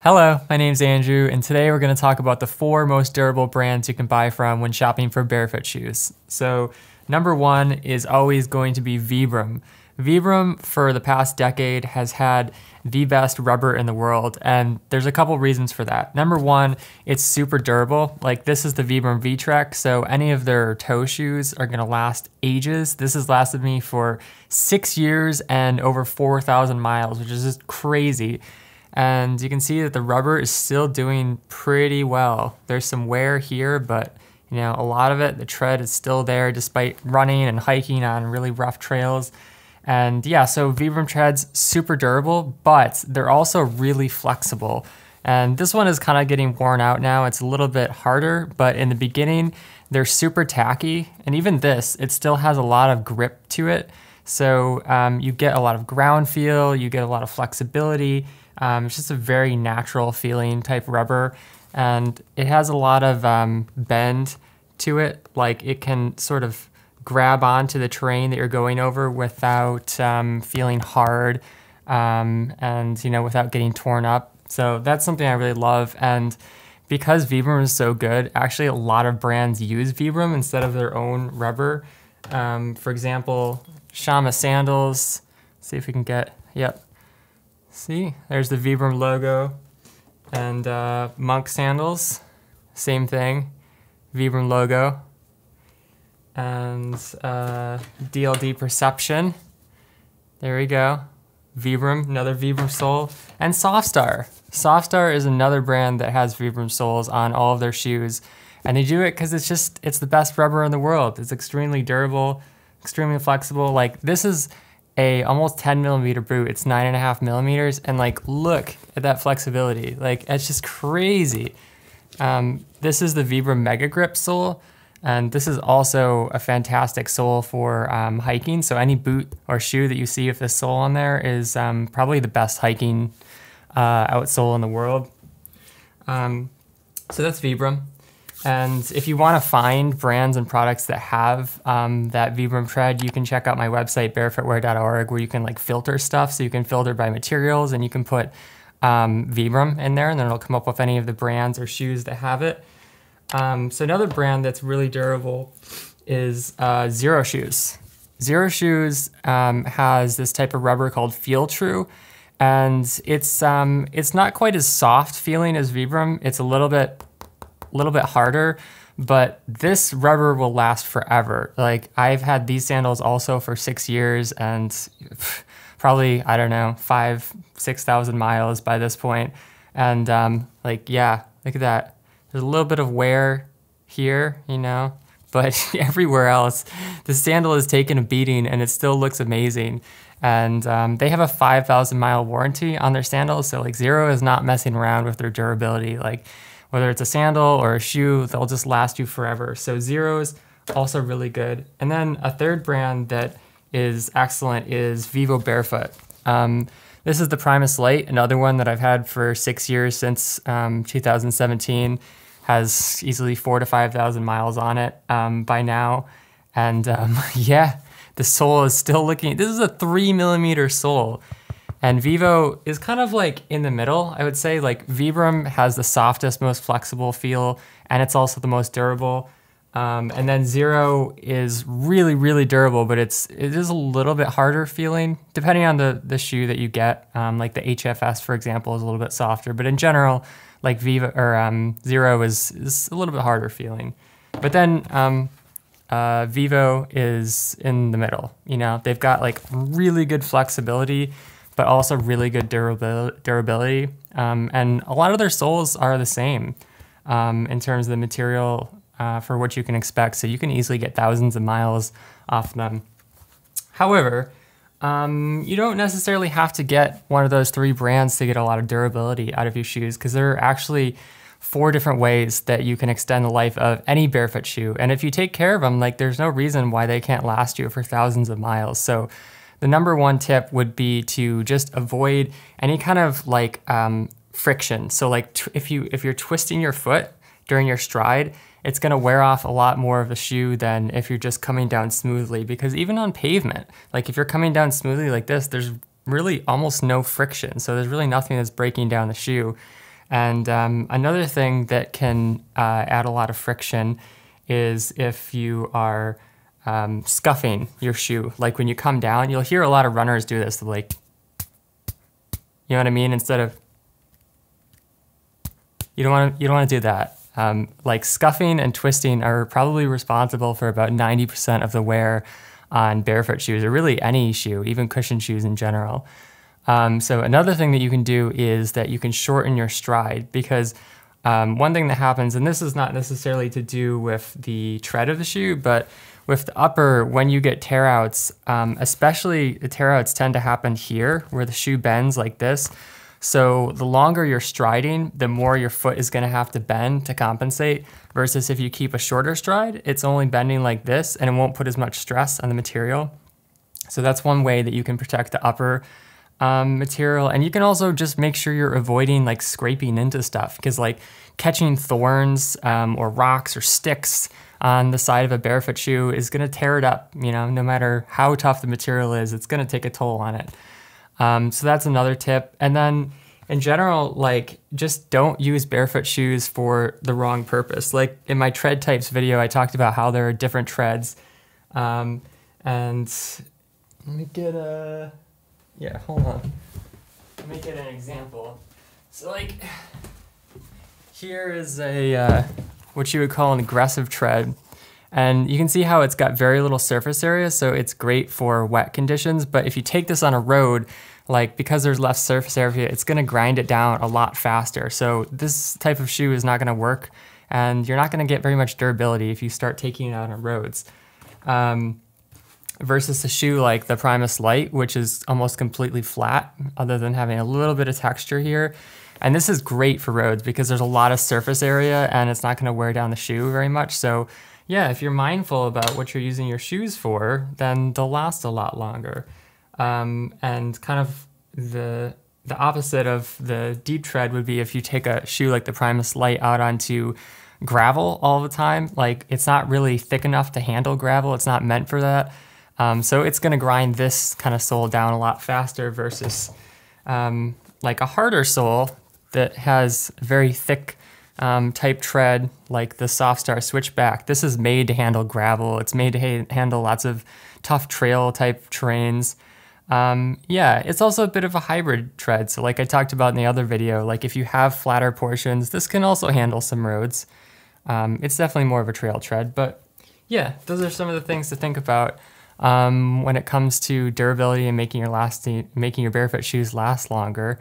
Hello, my name's Andrew, and today we're going to talk about the 4 most durable brands you can buy from when shopping for barefoot shoes. So, number 1 is always going to be Vibram. Vibram, for the past decade, has had the best rubber in the world, and there's a couple reasons for that. Number 1, it's super durable. Like, this is the Vibram V-Trek, so any of their toe shoes are going to last ages. This has lasted me for 6 years and over 4,000 miles, which is just crazy. And you can see that the rubber is still doing pretty well. There's some wear here, but you know, a lot of it, the tread is still there despite running and hiking on really rough trails. And yeah, so Vibram treads, super durable, but they're also really flexible. And this one is kind of getting worn out now. It's a little bit harder, but in the beginning, they're super tacky. And even this, it still has a lot of grip to it. So you get a lot of ground feel, you get a lot of flexibility. It's just a very natural feeling type rubber, and it has a lot of bend to it. Like, it can sort of grab onto the terrain that you're going over without feeling hard and, you know, without getting torn up. So that's something I really love. And because Vibram is so good, actually a lot of brands use Vibram instead of their own rubber. For example, Shama sandals. Let's see if we can get, yep. See, there's the Vibram logo. And Monk sandals, same thing, Vibram logo. And DLD Perception, there we go. Vibram, another Vibram sole. And Softstar. Softstar is another brand that has Vibram soles on all of their shoes. And they do it because it's the best rubber in the world. It's extremely durable, extremely flexible. Like, this is a almost 10 millimeter boot. It's 9.5 millimeters, and like, look at that flexibility. Like, it's just crazy. This is the Vibram Mega Grip sole, and this is also a fantastic sole for hiking. So any boot or shoe that you see with this sole on there is probably the best hiking outsole in the world. So that's Vibram. And if you want to find brands and products that have that Vibram tread, you can check out my website, barefootwear.org, where you can like filter stuff. So you can filter by materials, and you can put Vibram in there, and then it'll come up with any of the brands or shoes that have it. So another brand that's really durable is Xero Shoes. Xero Shoes has this type of rubber called Feel True, and it's not quite as soft feeling as Vibram. It's a little bit harder, but this rubber will last forever. Like, I've had these sandals also for 6 years and probably, I don't know, 5,000-6,000 miles by this point. And like, yeah, look at that. There's a little bit of wear here, you know, but everywhere else, the sandal has taken a beating and it still looks amazing. And they have a 5,000 mile warranty on their sandals. So like, Xero is not messing around with their durability. Like, whether it's a sandal or a shoe, they'll just last you forever. So Xero's also really good. And then a third brand that is excellent is Vivo Barefoot. This is the Primus Lite, another one that I've had for 6 years since 2017. Has easily 4,000 to 5,000 miles on it by now. And yeah, the sole is still looking, this is a 3 millimeter sole. And Vivo is kind of like in the middle, I would say. Like, Vibram has the softest, most flexible feel, and it's also the most durable. And then Xero is really, really durable, but it is a little bit harder feeling, depending on the shoe that you get. Like the HFS, for example, is a little bit softer, but in general, like Xero is a little bit harder feeling. But then Vivo is in the middle. You know, they've got like really good flexibility, but also really good durability. And a lot of their soles are the same in terms of the material for what you can expect. So you can easily get thousands of miles off them. However, you don't necessarily have to get one of those 3 brands to get a lot of durability out of your shoes, because there are actually 4 different ways that you can extend the life of any barefoot shoe. And if you take care of them, like, there's no reason why they can't last you for thousands of miles. So the number 1 tip would be to just avoid any kind of like friction. So like, if you're twisting your foot during your stride, it's gonna wear off a lot more of the shoe than if you're just coming down smoothly. Because even on pavement, like if you're coming down smoothly like this, there's really almost no friction. So there's really nothing that's breaking down the shoe. And another thing that can add a lot of friction is if you are scuffing your shoe. Like when you come down, you'll hear a lot of runners do this, like, you know what I mean? Instead of, you don't want to do that. Like scuffing and twisting are probably responsible for about 90% of the wear on barefoot shoes, or really any shoe, even cushion shoes in general. So another thing that you can do is that you can shorten your stride, because one thing that happens, and this is not necessarily to do with the tread of the shoe, but with the upper, when you get tear outs, especially the tear outs tend to happen here where the shoe bends like this. So the longer you're striding, the more your foot is gonna have to bend to compensate, versus if you keep a shorter stride, it's only bending like this and it won't put as much stress on the material. So that's one way that you can protect the upper material. And you can also just make sure you're avoiding like scraping into stuff, because like catching thorns or rocks or sticks on the side of a barefoot shoe is gonna tear it up, you know, no matter how tough the material is, it's gonna take a toll on it. So that's another tip. And then in general, like just don't use barefoot shoes for the wrong purpose. Like in my tread types video, I talked about how there are different treads. And let me get a, yeah, hold on. Let me get an example. So like here is a, what you would call an aggressive tread. And you can see how it's got very little surface area, so it's great for wet conditions. But if you take this on a road, like because there's less surface area, it's gonna grind it down a lot faster. So this type of shoe is not gonna work, and you're not gonna get very much durability if you start taking it out on roads. Versus a shoe like the Primus Light, which is almost completely flat, other than having a little bit of texture here. And this is great for roads because there's a lot of surface area and it's not gonna wear down the shoe very much. So yeah, if you're mindful about what you're using your shoes for, then they'll last a lot longer. And kind of the opposite of the deep tread would be if you take a shoe like the Primus Light out onto gravel all the time. Like it's not really thick enough to handle gravel. It's not meant for that. So it's gonna grind this kind of sole down a lot faster versus like a harder sole that has very thick type tread like the Softstar Switchback. This is made to handle gravel. It's made to handle lots of tough trail type terrains. Yeah, it's also a bit of a hybrid tread. So like I talked about in the other video, like if you have flatter portions, this can also handle some roads. It's definitely more of a trail tread, but yeah, those are some of the things to think about when it comes to durability and making your barefoot shoes last longer.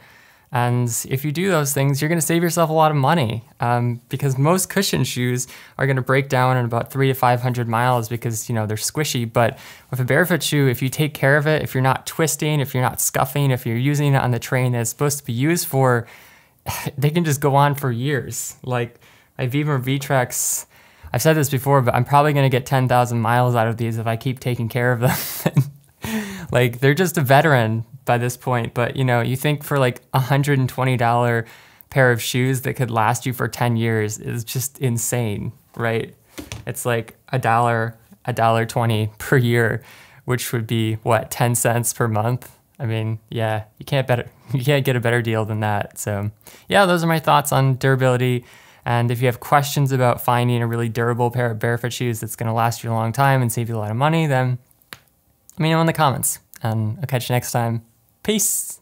And if you do those things, you're gonna save yourself a lot of money because most cushion shoes are gonna break down in about 300 to 500 miles because, you know, they're squishy. But with a barefoot shoe, if you take care of it, if you're not twisting, if you're not scuffing, if you're using it on the train that it's supposed to be used for, they can just go on for years. Like my Vibram V-Trex, I've said this before, but I'm probably gonna get 10,000 miles out of these if I keep taking care of them. Like they're just a veteran by this point, but you know, you think for like $120 pair of shoes that could last you for 10 years is just insane, right? It's like $1.20 per year, which would be what, 10 cents per month? I mean, yeah, you can't get a better deal than that. So yeah, those are my thoughts on durability. And if you have questions about finding a really durable pair of barefoot shoes that's gonna last you a long time and save you a lot of money, then let me know in the comments. And I'll catch you next time. Peace.